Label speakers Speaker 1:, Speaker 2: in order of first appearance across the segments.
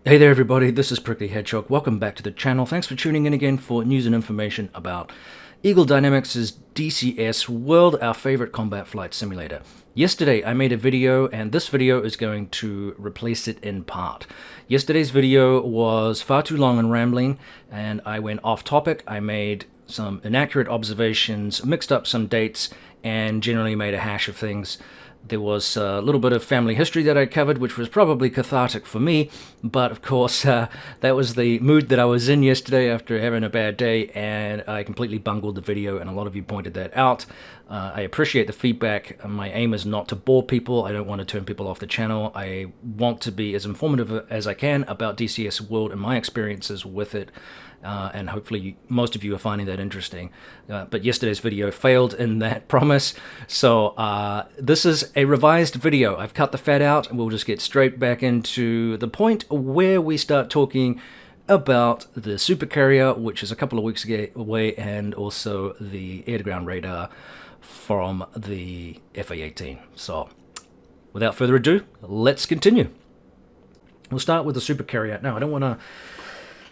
Speaker 1: Hey there everybody, this is Prickly Hedgehog. Welcome back to the channel. Thanks for tuning in again for news and information about Eagle Dynamics' DCS World, our favorite combat flight simulator. Yesterday I made a video and this video is going to replace it in part. Yesterday's video was far too long and rambling and I went off topic. I made some inaccurate observations, mixed up some dates, and generally made a hash of things. There was a little bit of family history that I covered, which was probably cathartic for me, but of course that was the mood that I was in yesterday after having a bad day, and I completely bungled the video, and a lot of you pointed that out. I appreciate the feedback. My aim is not to bore people. I don't want to turn people off the channel. I want to be as informative as I can about DCS World and my experiences with it. And hopefully most of you are finding that interesting. But yesterday's video failed in that promise. So this is a revised video. I've cut the fat out and we'll just get straight back into the point where we start talking about the SuperCarrier, which is a couple of weeks away, and also the air-to-ground radar from the FA-18. So without further ado, let's continue. We'll start with the SuperCarrier. Now, I don't want to...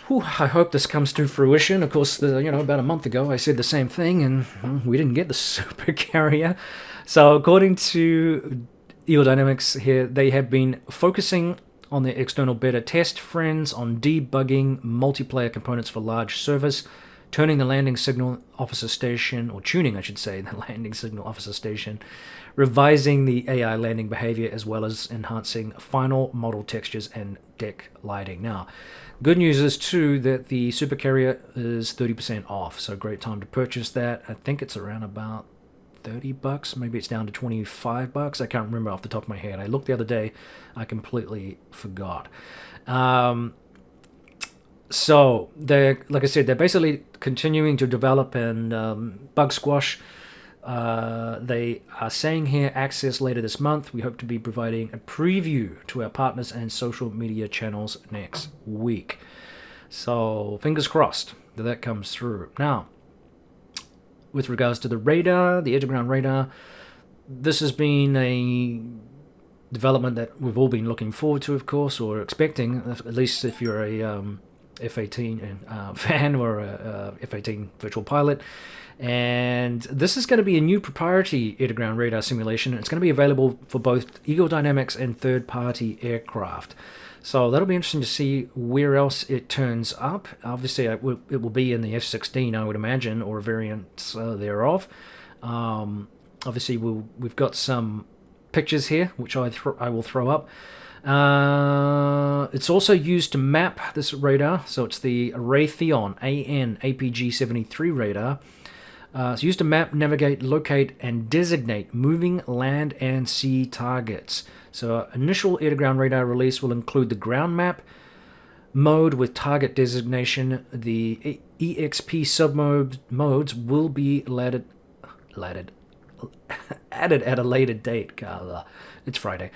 Speaker 1: I hope this comes to fruition. Of course, about a month ago I said the same thing and we didn't get the SuperCarrier. So according to Eagle Dynamics here, they have been focusing on their external beta test friends on debugging multiplayer components for large service, turning the landing signal officer station, or tuning I should say, the landing signal officer station, revising the AI landing behavior, as well as enhancing final model textures and deck lighting. Now, good news is too that the SuperCarrier is 30% off, so great time to purchase that. I think it's around about $30, maybe it's down to $25. I can't remember off the top of my head. I looked the other day, I completely forgot. So they're, like I said, they're basically continuing to develop and bug squash. They are saying here access later this month. We hope to be providing a preview to our partners and social media channels next week. So fingers crossed that that comes through. Now, with regards to the radar, the air-to-ground radar, this has been a development that we've all been looking forward to, of course, or expecting, at least if you're a F-18 fan or a F-18 virtual pilot. And this is going to be a new proprietary air-to-ground radar simulation. It's going to be available for both Eagle Dynamics and third-party aircraft. So that'll be interesting to see where else it turns up. Obviously, it will be in the F-16, I would imagine, or a variant thereof. Obviously, we've got some pictures here, which I will throw up. It's also used to map this radar, so it's the Raytheon AN APG-73 radar. It's used to map, navigate, locate, and designate moving land and sea targets. So initial air-to-ground radar release will include the ground map mode with target designation. The EXP submodes will be added at a later date. God, it's Friday.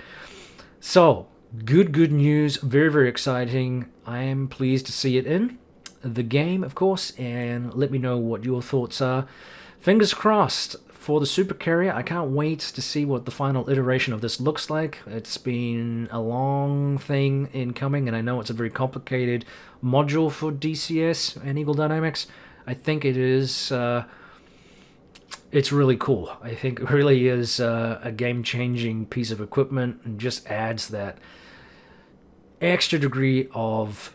Speaker 1: So, good news. Very, very exciting. I am pleased to see it in the game, of course, and let me know what your thoughts are. Fingers crossed for the SuperCarrier. I can't wait to see what the final iteration of this looks like. It's been a long thing in coming, and I know it's a very complicated module for DCS and Eagle Dynamics. I think it is... it's really cool. I think it really is a game-changing piece of equipment and just adds that extra degree of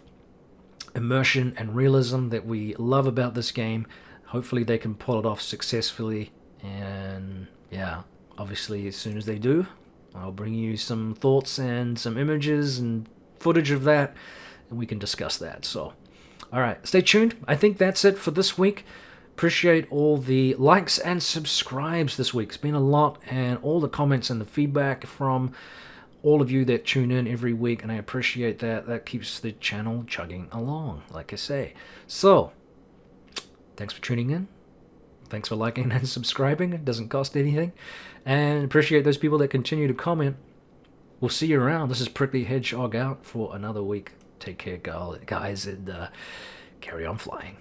Speaker 1: immersion and realism that we love about this game. Hopefully they can pull it off successfully, and yeah, obviously as soon as they do, I'll bring you some thoughts and some images and footage of that, and we can discuss that. So, alright, stay tuned. I think that's it for this week. Appreciate all the likes and subscribes this week. It's been a lot, and all the comments and the feedback from all of you that tune in every week, and I appreciate that. That keeps the channel chugging along, like I say. So, thanks for tuning in. Thanks for liking and subscribing. It doesn't cost anything. And appreciate those people that continue to comment. We'll see you around. This is Prickly Hedgehog out for another week. Take care, guys, and carry on flying.